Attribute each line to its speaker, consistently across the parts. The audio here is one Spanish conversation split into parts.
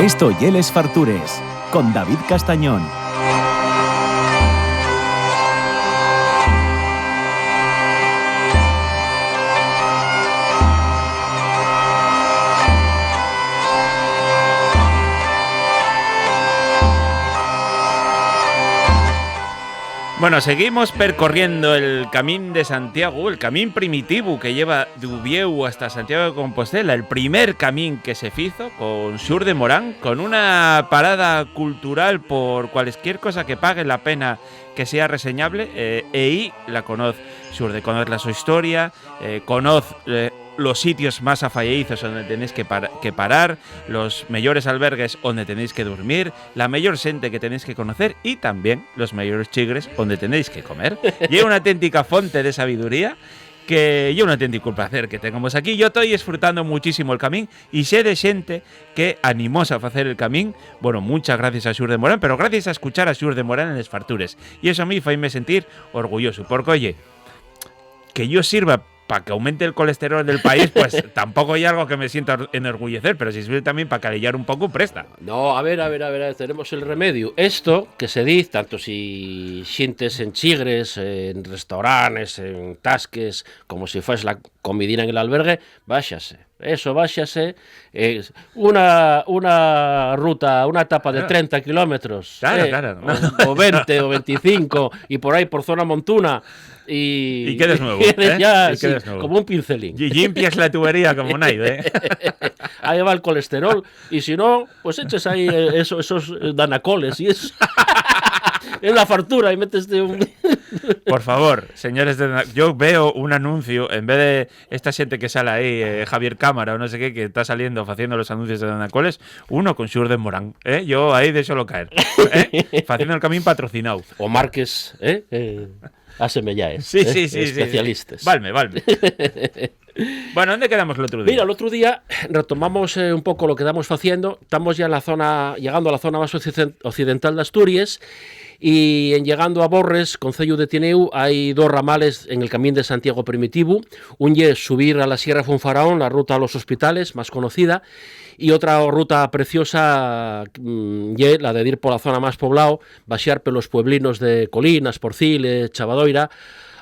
Speaker 1: Esto y Les Fartures, con David Castañón.
Speaker 2: Bueno, seguimos percorriendo el Camín de Santiago, el camín primitivo que lleva de Ubieu hasta Santiago de Compostela, el primer camín que se hizo con Xur de Morán, con una parada cultural por cualquier cosa que pague la pena que sea reseñable, y la conoz Xur de conoz la su historia, conoz los sitios más afalleizos donde tenéis que parar, los mejores albergues donde tenéis que dormir, la mejor gente que tenéis que conocer y también los mejores chigres donde tenéis que comer. Y es una auténtica fonte de sabiduría que yo un auténtico placer que tengamos aquí. Yo estoy disfrutando muchísimo el camín y sé de gente que animóse a hacer el camín. Bueno, muchas gracias a Xur de Morán, pero gracias a escuchar a Xur de Morán en Les Fartures. Y eso a mí faime sentir orgulloso, porque oye, que yo sirva para que aumente el colesterol del país, pues tampoco hay algo que me sienta enorgullecer, pero si sirve también para calillar un poco, presta.
Speaker 3: No, a ver, tenemos el remedio. Esto que se dice, tanto si sientes en chigres, en restaurantes, en tasques, como si fuese la comidina en el albergue, váyase. Eso, váyase. Una ruta, una etapa de 30 kilómetros.
Speaker 2: Claro.
Speaker 3: O 20 o 25, y por ahí, por zona montuna. Y
Speaker 2: quedes nuevo,
Speaker 3: ya,
Speaker 2: y
Speaker 3: sí,
Speaker 2: quedes nuevo.
Speaker 3: como un pincelín.
Speaker 2: Y limpias la tubería como nadie,
Speaker 3: Ahí va el colesterol. Y si no, pues eches ahí esos danacoles y eso. En la fartura y metes un...
Speaker 2: Por favor, señores yo veo un anuncio, en vez de esta gente que sale ahí, Javier Cámara o no sé qué, que está saliendo haciendo los anuncios de Danacoles, uno con Xur de Morán, yo ahí déxolo caer, haciendo el camín patrocinado.
Speaker 3: O Márquez, Asemellaes,
Speaker 2: sí,
Speaker 3: especialistas.
Speaker 2: Sí. Valme. Bueno, ¿dónde quedamos el otro día?
Speaker 3: Mira, el otro día retomamos un poco lo que estamos haciendo. Estamos ya en la zona, llegando a la zona más occidental de Asturias, y en llegando a Borres, concello de Tineu, hay dos ramales en el Camín de Santiago primitivo. Un es subir a la Sierra Fonfaraón, la ruta a los hospitales, más conocida, y otra ruta preciosa, la de ir por la zona más poblado, baixar por los pueblinos de Colinas, Porciles, Chavadoira,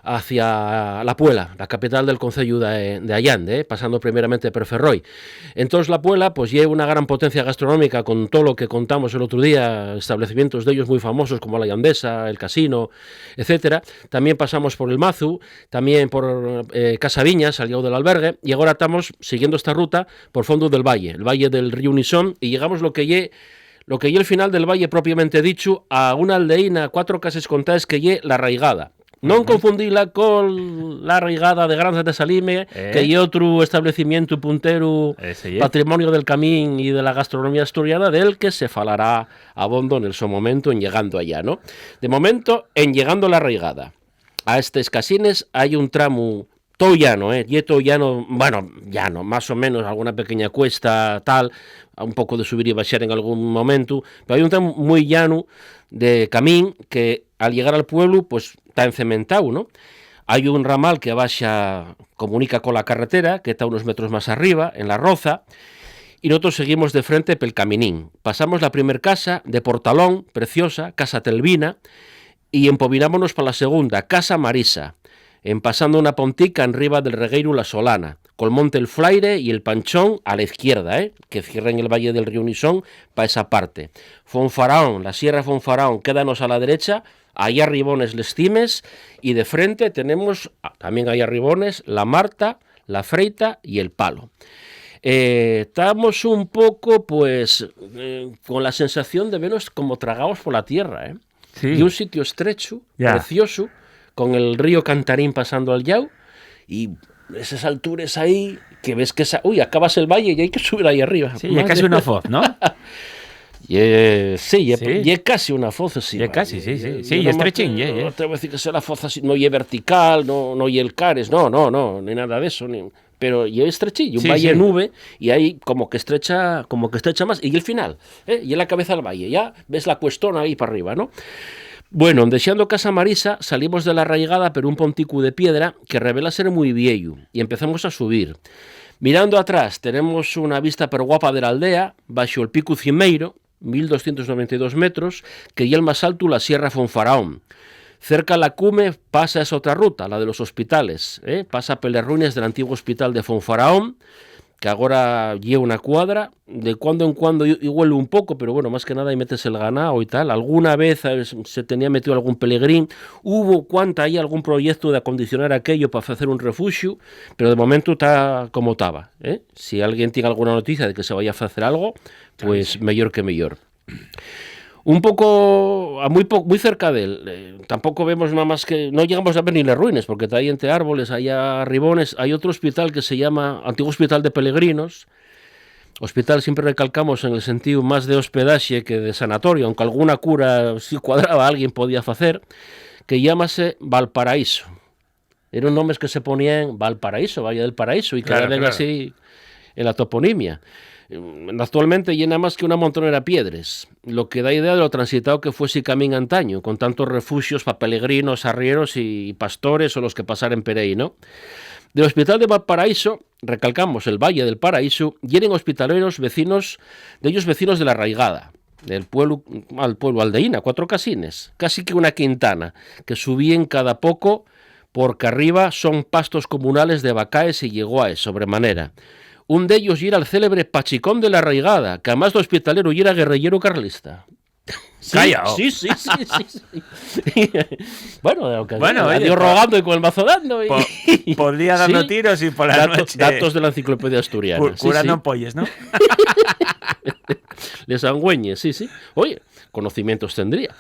Speaker 3: hacia La Puela, la capital del concello de Allande, pasando primeramente por Ferroi. Entonces La Puela pues lleva una gran potencia gastronómica, con todo lo que contamos el otro día, establecimientos de ellos muy famosos como la Llandesa, el Casino, etcétera. También pasamos por el Mazu, también por Casa Viñas, al lado del albergue, y ahora estamos siguiendo esta ruta por fondo del valle, el valle del río Unisón, y llegamos lo que lle el final del valle propiamente dicho, a una aldeína, 4 casas contadas que lle La Raigada. Non confundila con La Raigada de Granza de Salime, que hay otro establecimiento puntero, patrimonio del camín y de la gastronomía asturiana, del que se falará abondo en el su momento en llegando allá, ¿no? De momento, en llegando a La Raigada, a estos casines hay un tramo todo llano, y todo llano, bueno, llano, más o menos, alguna pequeña cuesta, tal, un poco de subir y baixar en algún momento, pero hay un tramo muy llano de camín que al llegar al pueblo pues está encementado, ¿no? Hay un ramal que baixa, comunica con la carretera, que está unos metros más arriba, en la Roza, y nosotros seguimos de frente pel caminín. Pasamos la primer casa de Portalón, preciosa, Casa Telvina, y empobinámonos para la segunda, Casa Marisa, en pasando una pontica en riba del regueiro La Solana, col monte El Flaire y el Panchón a la izquierda, que cierran el valle del río Unisón para esa parte. Fonfaraón, la Sierra Fonfaraón, quédanos a la derecha, ahí arribones Les Cimes, y de frente tenemos, también hay arribones, La Marta, La Freita y El Palo. Estamos un poco, pues, con la sensación de vernos como tragados por la tierra,
Speaker 2: Sí.
Speaker 3: Y un sitio estrecho, precioso, con el río Cantarín pasando al Llau, y esas alturas ahí, que ves que acabas el valle y hay que subir ahí arriba.
Speaker 2: Sí, es casi una foz, ¿no?
Speaker 3: Sí, es casi una foz así.
Speaker 2: Es casi, sí, y estrechín.
Speaker 3: No te voy a decir que sea la foz así, no es vertical, no es el cares, no, ni nada de eso, pero es estrechillo, un valle nube, y ahí como que estrecha más, y el final, y en la cabeza del valle, ya ves la cuestona ahí para arriba, ¿no? Bueno, deseando Casa Marisa, salimos de La Raigada por un ponticu de piedra que revela ser muy viejo, y empezamos a subir. Mirando atrás tenemos una vista pero guapa de la aldea, baixo el Pico Cimeiro, 1292 metros, que ya el más alto la Sierra Fonfaraón. Cerca a la cume pasa esa otra ruta, la de los hospitales, pasa por las ruinas del antiguo hospital de Fonfaraón, que ahora lleva una cuadra, de cuando en cuando y huele un poco, pero bueno, más que nada ahí metes el ganado y tal. Alguna vez se tenía metido algún pelegrín, hubo cuanta ahí algún proyecto de acondicionar aquello para hacer un refugio, pero de momento está como estaba. Si alguien tiene alguna noticia de que se vaya a hacer algo, pues mejor que mejor. Un poco, muy cerca de él, tampoco vemos nada más que, no llegamos a ver ni las ruinas, porque está ahí entre árboles, allá ribones, hay otro hospital que se llama Antiguo Hospital de Peregrinos. Hospital siempre recalcamos en el sentido más de hospedaje que de sanatorio, aunque alguna cura si cuadraba alguien podía hacer, que llámase Valparaíso. Eran nombres que se ponían Valparaíso, Valle del Paraíso, y quedaban así en la toponimia. Actualmente llena más que una montonera de piedras, lo que da idea de lo transitado que fue ese camino antaño, con tantos refugios para peregrinos, arrieros y pastores o los que pasaren por ahí, ¿no? Del Hospital de Valparaíso, recalcamos el Valle del Paraíso, llenen hospitaleros vecinos, de ellos vecinos de la Arraigada, del pueblo al pueblo aldeína, 4 casines, casi que una quintana, que subían cada poco, porque arriba son pastos comunales de vacaes y yeguaes, sobremanera. Un de ellos era el célebre Pachicón de la Arraigada, que además de hospitalero y era guerrillero carlista.
Speaker 2: Sí, callao.
Speaker 3: Sí. Bueno, adiós rogando y con el mazo dando.
Speaker 2: Por día dando tiros y por la noche.
Speaker 3: Datos de la enciclopedia asturiana.
Speaker 2: Curando ampolles, ¿no?
Speaker 3: Les angüeñes, sí. Oye, conocimientos tendría.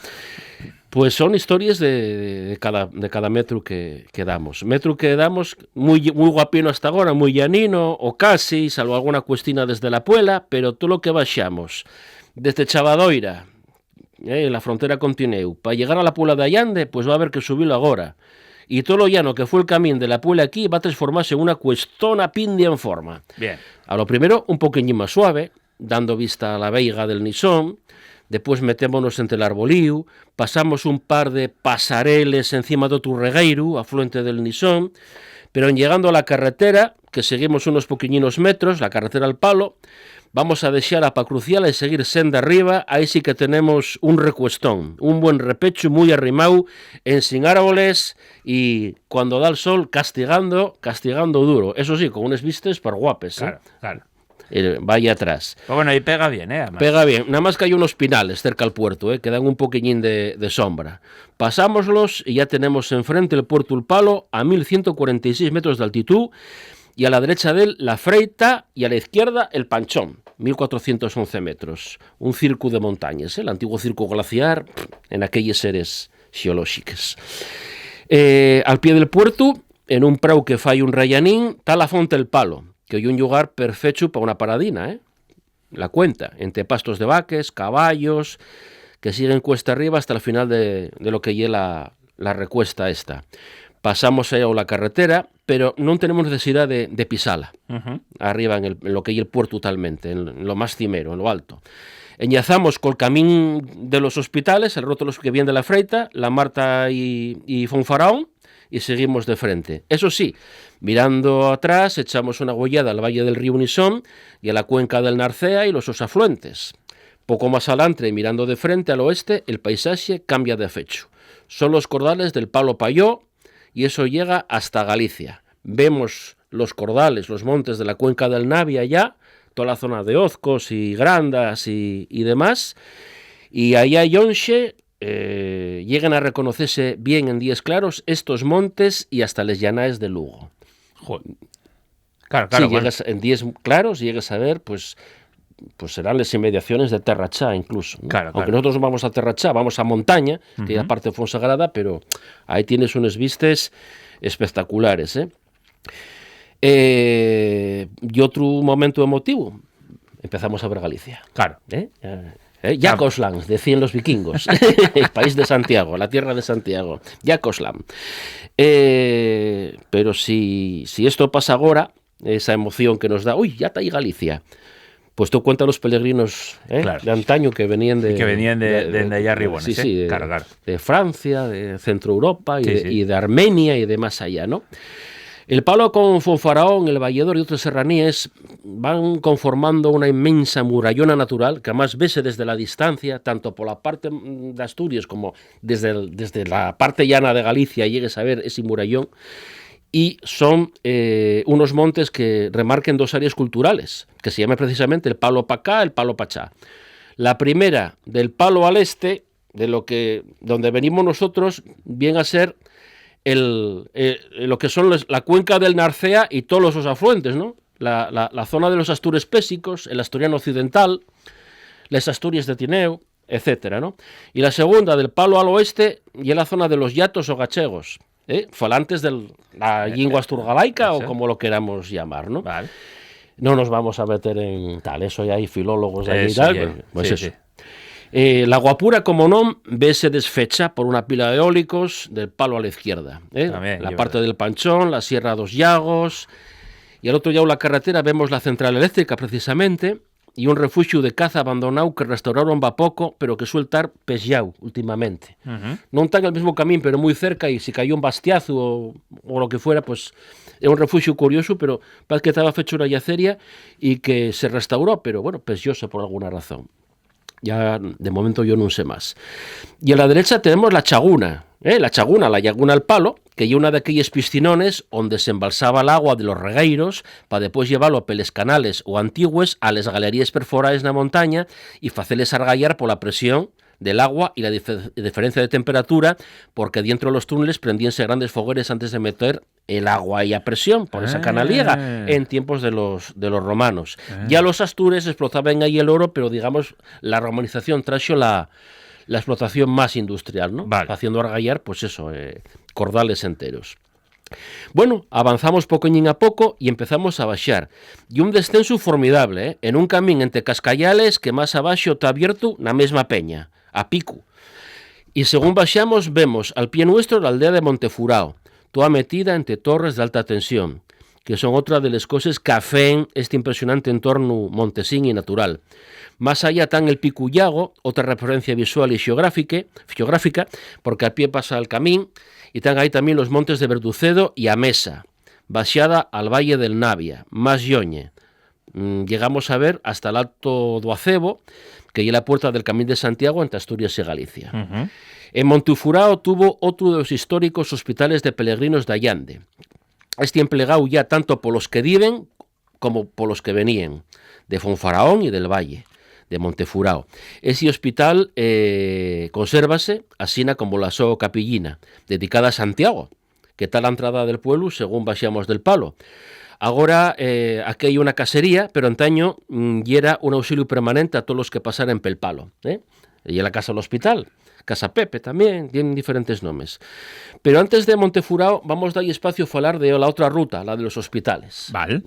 Speaker 3: Pues son historias de cada metro que damos. Metro que damos muy guapino hasta ahora, muy llanino, o casi, salvo alguna cuestina desde la Puela, pero todo lo que bajamos desde Chavadoira, la frontera con Tineu, para llegar a la Puela de Allande, pues va a haber que subirlo ahora. Y todo lo llano que fue el camino de la Puela aquí va a transformarse en una cuestona pindia en forma.
Speaker 2: Bien.
Speaker 3: A lo primero, un poqueñín más suave, dando vista a la veiga del Nisón. Después metémonos entre el arbolíu, pasamos un par de pasareles encima de otro regueiro, afluente del Nisón, pero en llegando a la carretera, que seguimos unos poquillinos metros, la carretera al palo, vamos a deixar a Pacruciala y seguir senda arriba, ahí sí que tenemos un recuestón, un buen repecho muy arrimado, en sin árboles y cuando da el sol castigando duro, eso sí, con unas vistas par guapes.
Speaker 2: Claro.
Speaker 3: Vaya atrás.
Speaker 2: Pues bueno, y pega bien, además.
Speaker 3: Pega bien, nada más que hay unos pinales cerca al puerto, que dan un poquillín de sombra. Pasámoslos y ya tenemos enfrente el puerto El Palo a 1146 metros de altitud y a la derecha de él la Freita y a la izquierda el Panchón, 1411 metros. Un circo de montañas, el antiguo circo glaciar en aquellas seres geológicas. Al pie del puerto, en un prau que fai un rayanín, está la Fonte El Palo, que hay un lugar perfecto para una paradina, la cuenta, entre pastos de vaques, caballos, que siguen cuesta arriba hasta el final de lo que lleva la recuesta esta. Pasamos allá a la carretera, pero no tenemos necesidad de pisarla, arriba en lo que hay el puerto totalmente, en lo más cimero, en lo alto. Enlazamos con el camino de los hospitales, el rótulo que viene de la Freita, la Marta y Fonfaraón, y seguimos de frente. Eso sí, mirando atrás, echamos una gollada al valle del río Nisón y a la cuenca del Narcea y los sus afluentes. Poco más adelante, mirando de frente al oeste, el paisaje cambia de fecho. Son los cordales del Palo Payó y eso llega hasta Galicia. Vemos los cordales, los montes de la cuenca del Navia ya, toda la zona de Ozcos y Grandas y demás, y allá Yonche llegan a reconocerse bien en días claros estos montes y hasta les llanaes de Lugo.
Speaker 2: Joder. Claro.
Speaker 3: Si llegas en días claros, llegas a ver, pues serán las inmediaciones de Terrachá incluso, ¿no?
Speaker 2: Claro.
Speaker 3: Aunque nosotros no vamos a Terrachá, vamos a montaña, que es la parte de Fonsagrada, pero ahí tienes unas vistas espectaculares, y otro momento emotivo, empezamos a ver Galicia.
Speaker 2: Claro.
Speaker 3: Yakoslan, decían los vikingos, el país de Santiago, la tierra de Santiago, Yakoslan. Pero si esto pasa ahora, esa emoción que nos da, uy, ya está ahí Galicia, pues tú cuentas los peregrinos
Speaker 2: claro,
Speaker 3: de antaño que venían de
Speaker 2: allá arriba,
Speaker 3: sí,
Speaker 2: claro.
Speaker 3: de Francia, de Centro Europa y de Armenia y de más allá, ¿no? El Palo con Fonfaraón, el Valledor y otras serranías van conformando una inmensa murallona natural que además vese desde la distancia, tanto por la parte de Asturias como desde la parte llana de Galicia, llegues a ver ese murallón. Y son unos montes que remarquen dos áreas culturales, que se llama precisamente el Palo Pacá, el Palo Pachá. La primera, del Palo al este, donde venimos nosotros, viene a ser lo que son la cuenca del Narcea y todos los afluentes, ¿no? La zona de los Astures Pésicos, el Asturiano Occidental, las Asturias de Tineo, etcétera, ¿no? Y la segunda, del Palo al oeste, y es la zona de los Llatos o Gachegos, falantes de la lengua asturgalaica o como lo queramos llamar, ¿no?
Speaker 2: Vale.
Speaker 3: No nos vamos a meter en tal, eso ya hay filólogos de allí y tal, pues
Speaker 2: sí,
Speaker 3: eso.
Speaker 2: sí.
Speaker 3: La Guapura, como no, vese desfecha por una pila de eólicos del Palo a la izquierda.
Speaker 2: También,
Speaker 3: la parte del Panchón, la Sierra dos Llagos, y al otro lado la carretera vemos la central eléctrica precisamente, y un refugio de caza abandonado que restauraron va poco, pero que suele estar pesllao últimamente. No está en el mismo camino, pero muy cerca, y si cayó un bastiazo o lo que fuera, pues es un refugio curioso, pero parece que estaba fecho una yaceria y que se restauró, pero bueno, pesllóse por alguna razón. Ya de momento yo no sé más. Y a la derecha tenemos la Chaguna, la Llaguna al Palo, que es una de aquellos piscinones donde se embalsaba el agua de los regueiros para después llevarlo a peles canales o antigües a las galerías perforadas en la montaña y hacerles argallar por la presión del agua y la diferencia de temperatura, porque dentro de los túneles prendíanse grandes fogueres antes de meter el agua y a presión por esa canaliega en tiempos de los romanos. Ya los astures explotaban ahí el oro, pero digamos la romanización trajo la explotación más industrial, ¿no?
Speaker 2: Vale.
Speaker 3: Haciendo argallar, pues eso, cordales enteros. Bueno, avanzamos poqueñín a poco y empezamos a baixar. Y un descenso formidable, en un camín entre cascallales que más abaixo está abierto na mesma peña, a pico. Y según baixamos vemos al pie nuestro la aldea de Montefurao, toda metida entre torres de alta tensión, que son otra de las cosas que afeen este impresionante entorno montesín y natural. Más allá está el Pico Llago, otra referencia visual y geográfica, porque al pie pasa el camín, y están ahí también los montes de Verducedo y Amesa, baixada al Valle del Navia, más lloñe. Llegamos a ver hasta el Alto do Acebo, que es la puerta del Camín de Santiago entre Asturias y Galicia. En Montefurao tuvo otro de los históricos hospitales de peregrinos de Allande. Este empleado ya tanto por los que viven como por los que venían, de Fonfaraón y del Valle de Montefurao. Ese hospital consérvase asina como la so capillina, dedicada a Santiago, que está a la entrada del pueblo según baixamos del Palo. Ahora aquí hay una casería, pero antaño era un auxilio permanente a todos los que pasaran pel Palo. Y la casa del hospital, Casa Pepe también, tienen diferentes nombres. Pero antes de Montefurao vamos a dar espacio a hablar de la otra ruta, la de los hospitales.
Speaker 2: Vale.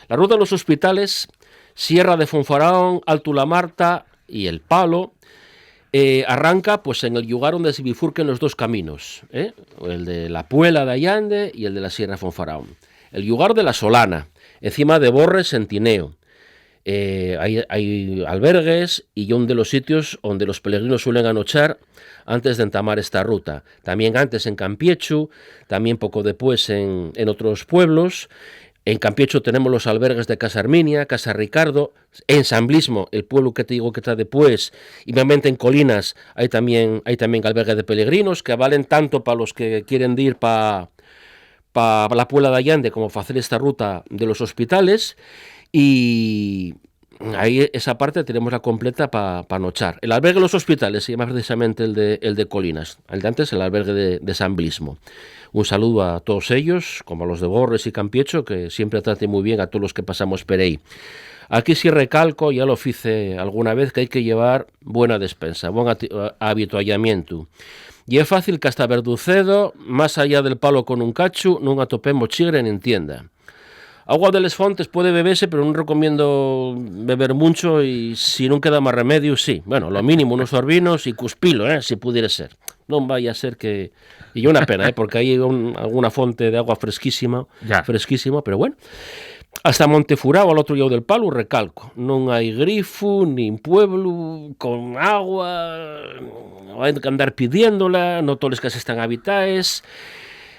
Speaker 3: La ruta de los hospitales, Sierra de Fonfaraón, Alto la Marta y el Palo, arranca pues en el lugar donde se bifurquen los dos caminos, el de la Puela de Allande y el de la Sierra de Fonfaraón. El lugar de la Solana, encima de Borres en Tineo. Hay albergues y uno de los sitios donde los peregrinos suelen anochar antes de entamar esta ruta. También antes en Campiechu, también poco después en otros pueblos. En Campiechu tenemos los albergues de Casa Arminia, Casa Ricardo. En San Blismo, el pueblo que te digo que está después, y obviamente en Colinas hay también albergues de peregrinos que valen tanto para los que quieren ir para la Puebla de Allande como para hacer esta ruta de los hospitales. Y ahí esa parte tenemos la completa para anochar. El albergue de los hospitales se llama precisamente el de Colinas. El de antes el albergue de San Blismo. Un saludo a todos ellos, como a los de Borres y Campiecho, que siempre traten muy bien a todos los que pasamos por ahí. Aquí sí recalco, ya lo hice alguna vez, que hay que llevar buena despensa, buen habituallamiento. Y es fácil que hasta Verducedo, más allá del Palo con un cachu, non atopemos chigre nin tienda. Agua de les fontes puede beberse, pero no recomiendo beber mucho y si no queda más remedio, sí. Bueno, lo mínimo, unos sorbinos y cuspilo, si pudiera ser. No vaya a ser que... Y una pena, porque hay alguna fonte de agua fresquísima, pero bueno. Hasta Montefurao, al otro lado del Palo, recalco. Non hai grifo, nin pueblo con agua, hai que andar pidiéndola, no todos os casas están habitaes.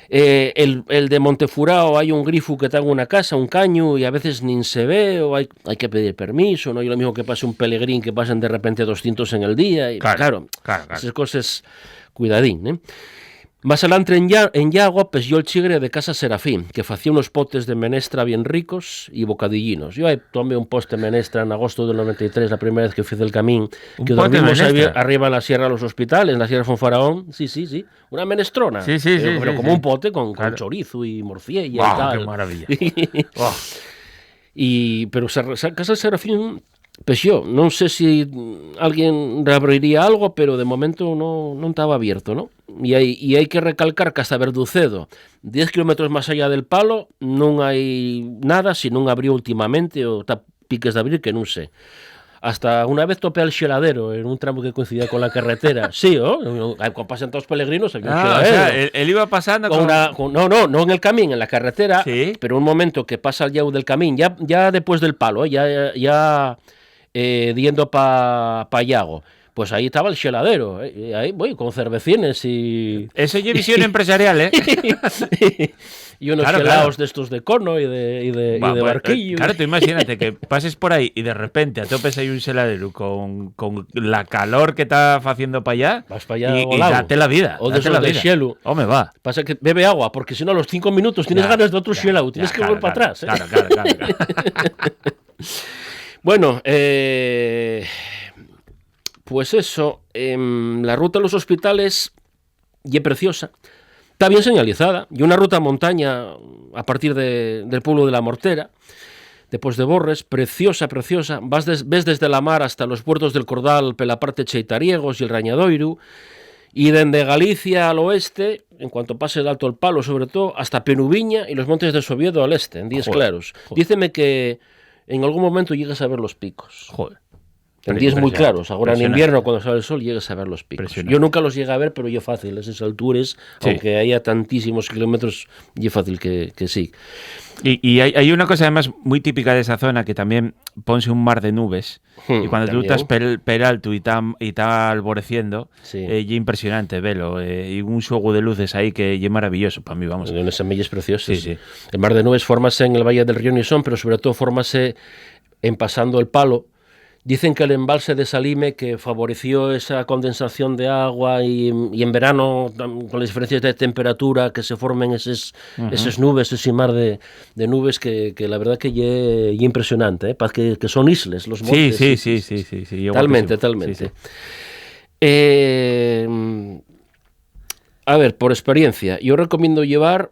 Speaker 3: El de Montefurao hay un grifo que está en una casa, un caño, y a veces ni se ve, o hay que pedir permiso, no hay lo mismo que pase un pelegrín que pasen de repente 200 en el día, y claro. Esas cosas, cuidadín, ¿eh? Más adelante en Llagua, pues yo el chigre de Casa Serafín, que hacía unos potes de menestra bien ricos y bocadillinos. Yo ahí tomé un post de menestra en agosto del 93, la primera vez que fui del Camín, que dormimos arriba en la Sierra de los Hospitales, en la Sierra de Fonfaraón. Sí. Una menestrona.
Speaker 2: Sí,
Speaker 3: pero como un pote con chorizo y morcilla y tal.
Speaker 2: ¡Qué maravilla!
Speaker 3: Pero Casa Serafín... Pues yo, non sé si alguén reabriría algo, pero de momento non estaba abierto, ¿no? E hai que recalcar que hasta Verducedo, 10 kilómetros máis allá del Palo, non hai nada, si non abriu últimamente, ou está piques de abrir, que non sei. Hasta unha vez topé al xeladero en un tramo que coincidía con la carretera. Sí, ¿no? Cuando pasan todos peregrinos, había un xeladero.
Speaker 2: O sea, él iba pasando
Speaker 3: no en el camín, en la carretera,
Speaker 2: ¿sí?
Speaker 3: Pero un momento que pasa al lado del camín, ya después del Palo, ya yendo para Llago, pues ahí estaba el xeladero, ahí voy con cervecines y...
Speaker 2: Eso es visión empresarial, ¿eh?
Speaker 3: Y unos helados de estos de cono y de barquillo.
Speaker 2: Claro, tú imagínate que pases por ahí y de repente atopes ahí un xeladero con la calor que está haciendo para allá,
Speaker 3: vas para allá
Speaker 2: y date la vida.
Speaker 3: O de esos de xelo.
Speaker 2: Home, va.
Speaker 3: Pasa que bebe agua, porque si no a los 5 minutos tienes ganas de otro xelado, tienes que volver para atrás.
Speaker 2: Claro.
Speaker 3: Bueno, pues eso, la ruta a los hospitales y es preciosa, está bien señalizada, y una ruta a montaña a partir del pueblo de La Mortera, después de Borres, preciosa, ves desde la mar hasta los puertos del Cordal, pela parte Cheitariegos y el Rañadoiru, y desde Galicia al oeste, en cuanto pase el Alto el Palo sobre todo, hasta Penuviña y los montes de Sobiedo al este, en días claros. Díceme que en algún momento llegas a ver los picos.
Speaker 2: Joder.
Speaker 3: En días muy claros. Ahora en invierno, cuando sale el sol, llegas a ver los picos. Yo nunca los llegué a ver, pero yo fácil. Esas alturas, sí. Aunque haya tantísimos kilómetros, yo fácil que sí.
Speaker 2: Y hay una cosa además muy típica de esa zona, que también ponse un mar de nubes. Y cuando tú estás per alto y está alboreciendo,
Speaker 3: sí.
Speaker 2: Es impresionante verlo. Y un juego de luces ahí que es maravilloso para mí, vamos.
Speaker 3: En esas mellas preciosas.
Speaker 2: Sí.
Speaker 3: El mar de nubes fórmase en el Valle del Río Nisón, pero sobre todo fórmase en pasando el Palo. Dicen que el embalse de Salime, que favoreció esa condensación de agua y en verano, con las diferencias de temperatura, que se formen esas nubes, ese mar de nubes, que la verdad que es impresionante, que son islas los montes.
Speaker 2: Sí.
Speaker 3: Totalmente. Sí. A ver, por experiencia, yo recomiendo llevar...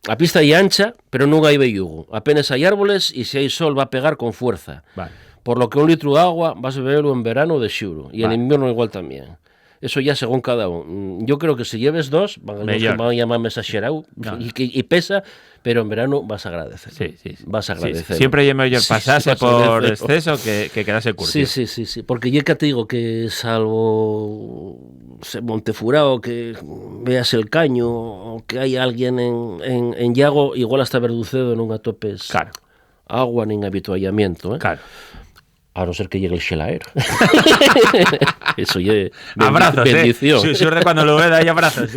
Speaker 3: a pista y ancha, pero no hay bellugo. Apenas hay árboles y si hay sol va a pegar con fuerza.
Speaker 2: Vale.
Speaker 3: Por lo que 1 litro de agua vas a beberlo en verano de xuro y en invierno igual también. Eso ya según cada uno. Yo creo que si lleves 2, van a llamarme exagerado y pesa, pero en verano vas a agradecer.
Speaker 2: Sí.
Speaker 3: Vas a agradecer.
Speaker 2: Sí. Siempre es mejor pasarse por exceso que quedarse curtido.
Speaker 3: Sí. Porque ya que te digo que salvo Montefurao, que veas el caño o que hay alguien en Llago, igual hasta Verducedo non atopes agua nin habituallamiento.
Speaker 2: Claro.
Speaker 3: A no ser que llegue el xelaero. Eso ya
Speaker 2: abrazos,
Speaker 3: bendición.
Speaker 2: Suerte cuando lo vea, hay abrazos.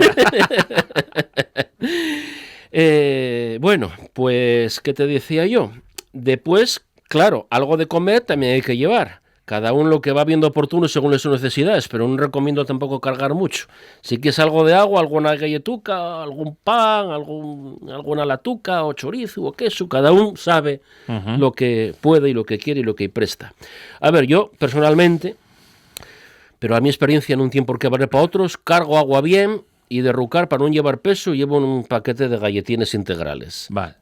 Speaker 3: Bueno, pues, ¿qué te decía yo? Después, claro, algo de comer también hay que llevar. Cada uno lo que va viendo oportuno según sus necesidades, pero no recomiendo tampoco cargar mucho. Si quieres algo de agua, alguna galletuca, algún pan, alguna latuca o chorizo o queso, cada uno sabe lo que puede y lo que quiere y lo que presta. A ver, yo personalmente, pero a mi experiencia no tiene por qué valer para otros, cargo agua bien y derrucar para no llevar peso, llevo un paquete de galletines integrales.
Speaker 2: Vale.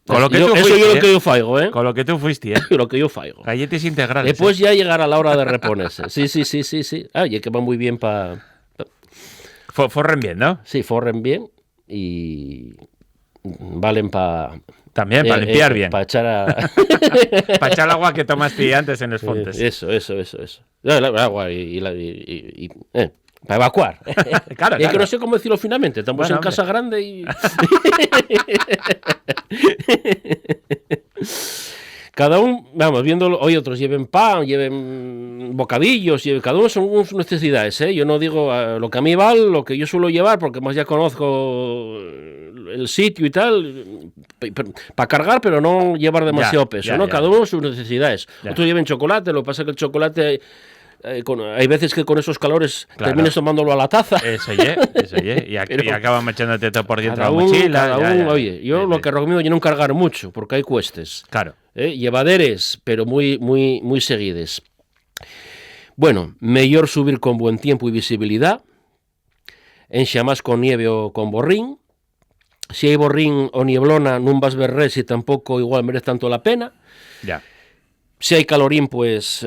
Speaker 2: Con lo que tú fuiste,
Speaker 3: eso es lo que yo faigo, ¿eh?
Speaker 2: Con lo que tú fuiste, ¿eh?
Speaker 3: Lo que yo faigo.
Speaker 2: Galletas integrales.
Speaker 3: Después ya llegará la hora de reponerse. Sí. Y que va muy bien para...
Speaker 2: Forren bien, ¿no?
Speaker 3: Sí, forren bien y valen para...
Speaker 2: También, para limpiar bien.
Speaker 3: Para echar a...
Speaker 2: para echar el agua que tomaste antes en los fontes.
Speaker 3: Eso. El agua para evacuar.
Speaker 2: Claro.
Speaker 3: Es que no sé cómo decirlo finalmente. Estamos en casa grande y... Cada uno, vamos, viéndolo, hoy otros lleven pan, lleven bocadillos, y cada uno son sus necesidades, ¿eh? Yo no digo lo que a mí vale, lo que yo suelo llevar, porque más ya conozco el sitio y tal, para cargar, pero no llevar demasiado peso, ¿no? Cada uno sus necesidades. Otros llevan chocolate, lo que pasa es que el chocolate... hay veces que con esos calores termines tomándolo a la taza.
Speaker 2: Eso y acaban echándote todo por dentro de la mochila.
Speaker 3: Oye, yo lo que recomiendo es no cargar mucho, porque hay cuestes.
Speaker 2: Claro.
Speaker 3: Llevaderes, pero muy, muy, muy seguides. Bueno, mejor subir con buen tiempo y visibilidad, enxamás con nieve o con borrín. Si hay borrín o nieblona, no vas a ver res y tampoco igual merece tanto la pena.
Speaker 2: Ya.
Speaker 3: Si hay calorín, pues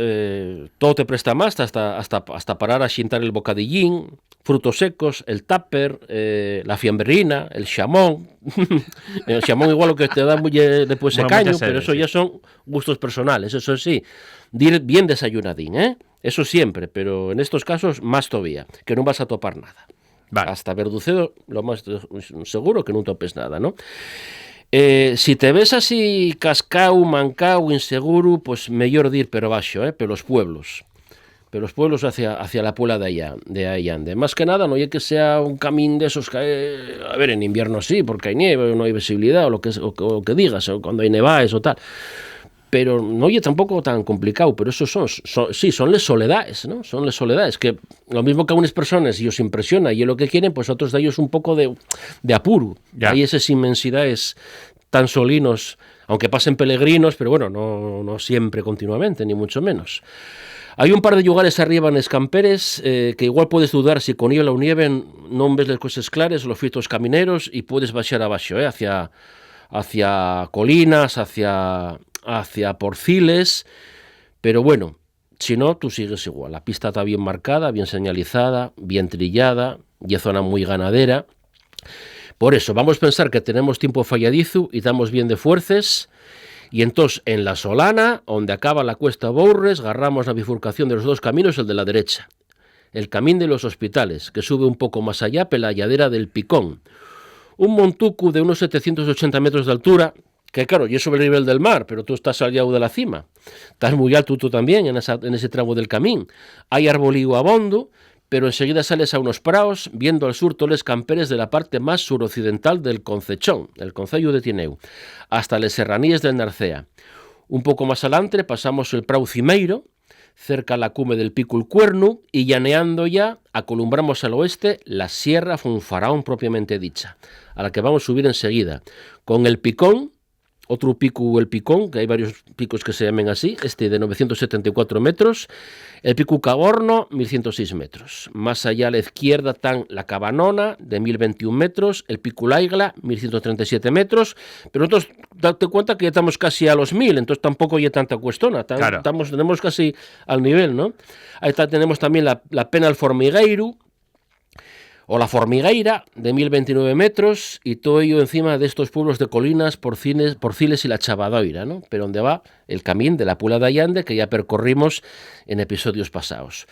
Speaker 3: todo te presta más, hasta parar a xintar el bocadillín, frutos secos, el tupper, la fiambrina, el xamón. El xamón igual lo que te da muy después de caño, pero eso ya son gustos personales, eso sí. Dir bien desayunadín, eso siempre, pero en estos casos más todavía, que no vas a topar nada.
Speaker 2: Vale.
Speaker 3: Hasta Verducedo, lo más seguro que no topes nada, ¿no? Si te ves así cascao, mancao, inseguro, pues mejor dir pero baixo, pero los pueblos hacia la puebla de Allande. Más que nada, no hay que sea un camín de esos que, a ver, en invierno sí, porque hay nieve, no hay visibilidad, o lo que digas, o cuando hay nevaes o tal. Pero no oye tampoco tan complicado, pero esos son les soledades, ¿no? Son les soledades, que lo mismo que a unas personas y os impresiona y es lo que quieren, pues otros de ellos un poco de apuro.
Speaker 2: Ya.
Speaker 3: Hay esas inmensidades tan solinos, aunque pasen peregrinos, pero bueno, no siempre continuamente, ni mucho menos. Hay un par de lugares arriba en Escamperes que igual puedes dudar si con niebla o nieve no ves las cosas claras, los fitos camineros, y puedes baixar abaixo, hacia colinas, hacia Porciles, pero bueno, si no, tú sigues igual. La pista está bien marcada, bien señalizada, bien trillada, y es zona muy ganadera. Por eso, vamos a pensar que tenemos tiempo falladizo y estamos bien de fuerces, y entonces en la Solana, donde acaba la Cuesta Bourres, agarramos la bifurcación de los dos caminos, el de la derecha, el camín de los hospitales, que sube un poco más allá, por la lladera del Picón. Un montucu de unos 780 metros de altura, que claro, yo sobre el nivel del mar, pero tú estás al lado de la cima. Estás muy alto tú también en ese tramo del camín. Hay arbolío abondo, pero enseguida sales a unos praos, viendo al sur todos los camperes de la parte más suroccidental del Concechón, el concello de Tineu, hasta las serranías del Narcea. Un poco más adelante pasamos el prau Cimeiro, cerca a la cume del Pico el Cuerno, y llaneando ya, acolumbramos al oeste la Sierra Fonfaraón propiamente dicha, a la que vamos a subir enseguida, con el Picón, otro pico, el Picón, que hay varios picos que se llamen así, de 974 metros, el Pico Caborno, 1106 metros. Más allá a la izquierda están la Cabanona, de 1021 metros, el Pico Laigla, 1137 metros, pero nosotros, date cuenta que ya estamos casi a los 1000, entonces tampoco hay tanta cuestona,
Speaker 2: claro.
Speaker 3: Tenemos casi al nivel, ¿no? Ahí tenemos también la Pena del Formigueiro, o la Formigueira, de 1029 metros, y todo ello encima de estos pueblos de colinas, Porciles y la Chavadoira, ¿no? Pero donde va el camín de la Puebla de Allande, que ya percorrimos en episodios pasados.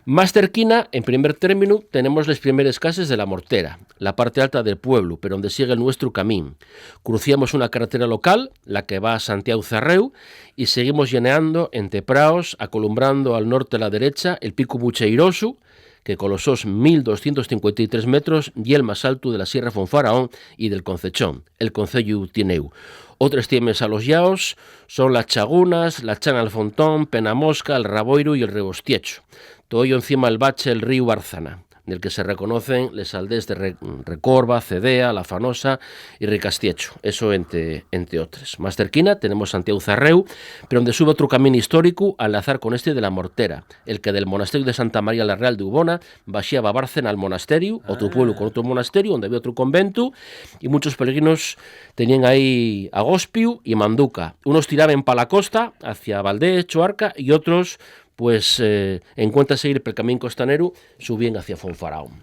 Speaker 3: Más cerquina, en primer término, tenemos las primeras casas de la Mortera, la parte alta del pueblo, pero donde sigue nuestro camín. Cruciamos una carretera local, la que va a Santiago Zarreu, y seguimos llaneando entre praos, acolumbrando al norte a la derecha el Pico Bucheiroso, que con los 1.253 metros y el más alto de la Sierra Fonfaraón y del Concechón, el concello Tineu. Otros tienes a los yaos son las Chagunas, la Chan Alfontón, Penamosca, el Raboiro y el Rebostiecho. Todo ello encima del bache el río Bárzana, del que se reconocen les aldés de Recorba, Cedea, La Fanosa y Ricastiecho, eso entre otros. Más cerquina tenemos Santiago Zarreu, pero donde sube otro camino histórico al enlazar con este de la Mortera, el que del monasterio de Santa María la Real de Ubona baixaba a Bárcena al monasterio, otro pueblo con otro monasterio, donde había otro convento, y muchos peregrinos tenían ahí Agospio y Manduca. Unos tiraban para la costa, hacia Valdés, Choarca, y otros pues en cuenta seguir por el camino costanero, subían hacia Fonfaraón.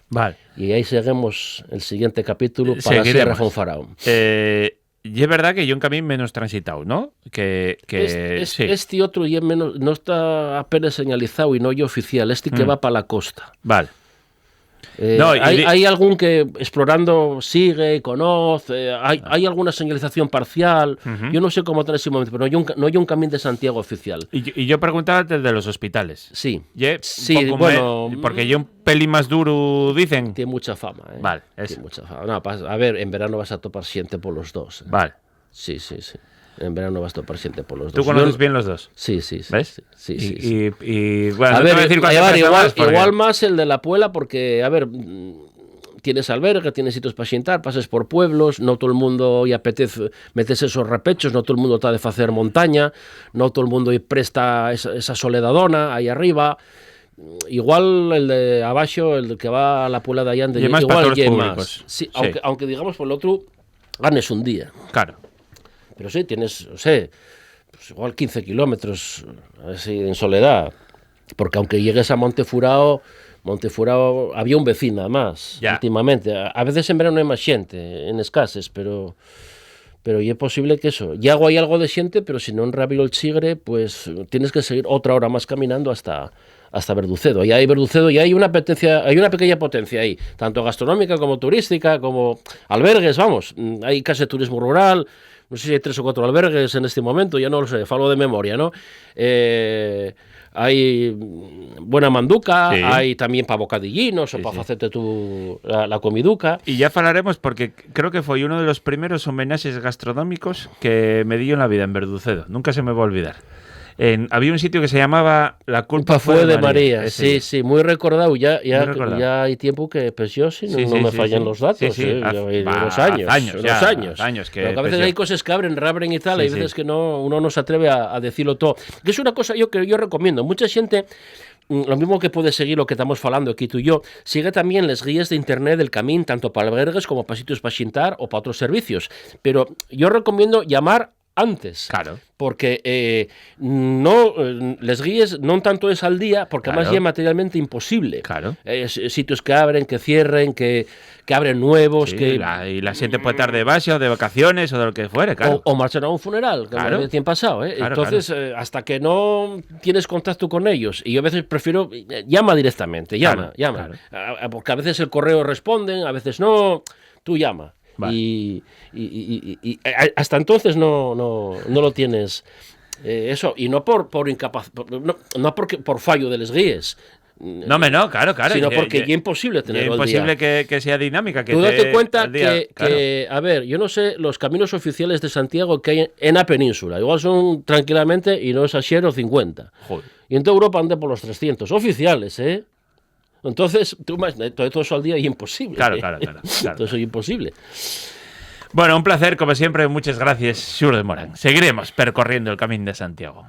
Speaker 2: Vale.
Speaker 3: Y ahí seguimos el siguiente capítulo para la Sierra Fonfaraón.
Speaker 2: Y es verdad que yo un camino menos transitado, ¿no? Sí.
Speaker 3: Este otro ya menos, no está apenas señalizado y no hay oficial, que va para la costa.
Speaker 2: Vale. No,
Speaker 3: hay algún que explorando sigue, conoce, hay alguna señalización parcial. Yo no sé cómo está en ese momento, pero no hay un Camín de Santiago oficial.
Speaker 2: Y yo preguntaba desde los hospitales.
Speaker 3: Sí,
Speaker 2: Sí,
Speaker 3: bueno,
Speaker 2: porque yo un pelín más duro, dicen.
Speaker 3: tiene mucha fama.
Speaker 2: Vale,
Speaker 3: tiene mucha fama. No, a ver, en verano vas a topar siente por los dos.
Speaker 2: Vale.
Speaker 3: Sí. En verano vas a topar siente por los dos.
Speaker 2: ¿Tú conoces bien los dos?
Speaker 3: Sí.
Speaker 2: ¿Ves?
Speaker 3: Sí.
Speaker 2: Y bueno,
Speaker 3: A
Speaker 2: no
Speaker 3: ver,
Speaker 2: te voy a decir cuánto cuesta más, porque-
Speaker 3: igual más el de la Puela, porque, a ver, tienes albergue, tienes sitios para sentar, pases por pueblos, no todo el mundo y apetece metes esos repechos, no todo el mundo está de hacer montaña, no todo el mundo y presta esa soledadona ahí arriba. Igual el de abajo, el que va a la Puela de Allande,
Speaker 2: Y más para
Speaker 3: igual
Speaker 2: todos los
Speaker 3: hay
Speaker 2: públicos.
Speaker 3: más. Sí,
Speaker 2: Sí.
Speaker 3: aunque digamos por el otro, ganes un día.
Speaker 2: Claro.
Speaker 3: Pero sí, tienes, no sé, pues igual 15 kilómetros así en soledad. Porque aunque llegues a Montefurao había un vecino nada más,
Speaker 2: Ya.
Speaker 3: últimamente. A veces en verano hay más gente, en escases, pero y es posible que eso. Ya hay algo de gente, pero si no en Rabiro el Chigre, pues tienes que seguir otra hora más caminando hasta Verducedo. Y hay Verducedo, y hay una pequeña potencia ahí, tanto gastronómica como turística, como albergues, vamos. Hay casi turismo rural. No sé si hay 3 o 4 albergues en este momento, ya no lo sé, falo de memoria, ¿no? Hay buena manduca,
Speaker 2: Sí.
Speaker 3: hay también para bocadillinos o para hacerte la comiduca.
Speaker 2: Y ya falaremos porque creo que fue uno de los primeros homenajes gastronómicos que me dio en la vida en Verducedo. Nunca se me va a olvidar. Había un sitio que se llamaba La culpa
Speaker 3: fue de María.
Speaker 2: Ese.
Speaker 3: Sí, muy recordado. Ya
Speaker 2: recordado.
Speaker 3: hay tiempo que pues yo no
Speaker 2: Sí,
Speaker 3: me
Speaker 2: sí,
Speaker 3: fallan
Speaker 2: sí.
Speaker 3: los datos.
Speaker 2: Sí.
Speaker 3: Ya hay
Speaker 2: Va,
Speaker 3: unos años.
Speaker 2: años que
Speaker 3: Pero que a veces
Speaker 2: pues
Speaker 3: hay
Speaker 2: yo-
Speaker 3: cosas que abren y tal,
Speaker 2: Sí,
Speaker 3: hay
Speaker 2: sí.
Speaker 3: veces que uno no se atreve a decirlo todo. Que es una cosa que yo recomiendo. Mucha gente, lo mismo que puede seguir lo que estamos falando aquí tú y yo, sigue también las guías de internet del Camín, tanto para albergues como para sitios para xintar o para otros servicios. Pero yo recomiendo llamar antes.
Speaker 2: Claro.
Speaker 3: Porque les guíes no tanto es al día, porque
Speaker 2: Claro.
Speaker 3: además ya es materialmente imposible.
Speaker 2: Claro.
Speaker 3: Sitios que abren, que cierren, que abren nuevos,
Speaker 2: Sí,
Speaker 3: que
Speaker 2: y la gente puede estar de base o de vacaciones o de lo que fuere, claro.
Speaker 3: o marchan a un funeral, que
Speaker 2: Claro.
Speaker 3: me tiene pasado.
Speaker 2: Claro,
Speaker 3: Entonces, hasta que no tienes contacto con ellos, y yo a veces prefiero, llama directamente, llama.
Speaker 2: Claro.
Speaker 3: Porque a veces el correo responden, a veces no, tú llama.
Speaker 2: Vale.
Speaker 3: Y hasta entonces no lo tienes. Eso, y no por fallo de los guíes,
Speaker 2: No, claro.
Speaker 3: sino porque ya es imposible
Speaker 2: Es
Speaker 3: tenerlo al
Speaker 2: imposible
Speaker 3: día.
Speaker 2: que sea dinámica. Que
Speaker 3: Tú date
Speaker 2: te-
Speaker 3: cuenta
Speaker 2: al día, claro.
Speaker 3: que, a ver, yo no sé los caminos oficiales de Santiago que hay en la península. Igual son tranquilamente, y no es ayer, 50.
Speaker 2: Joder.
Speaker 3: Y en toda Europa anda por los 300. Oficiales, ¿eh? Entonces, todo eso al día es imposible.
Speaker 2: Claro.
Speaker 3: Todo eso es imposible.
Speaker 2: Bueno, un placer, como siempre. Muchas gracias, Xur de Morán. Seguiremos percorriendo el Camín de Santiago.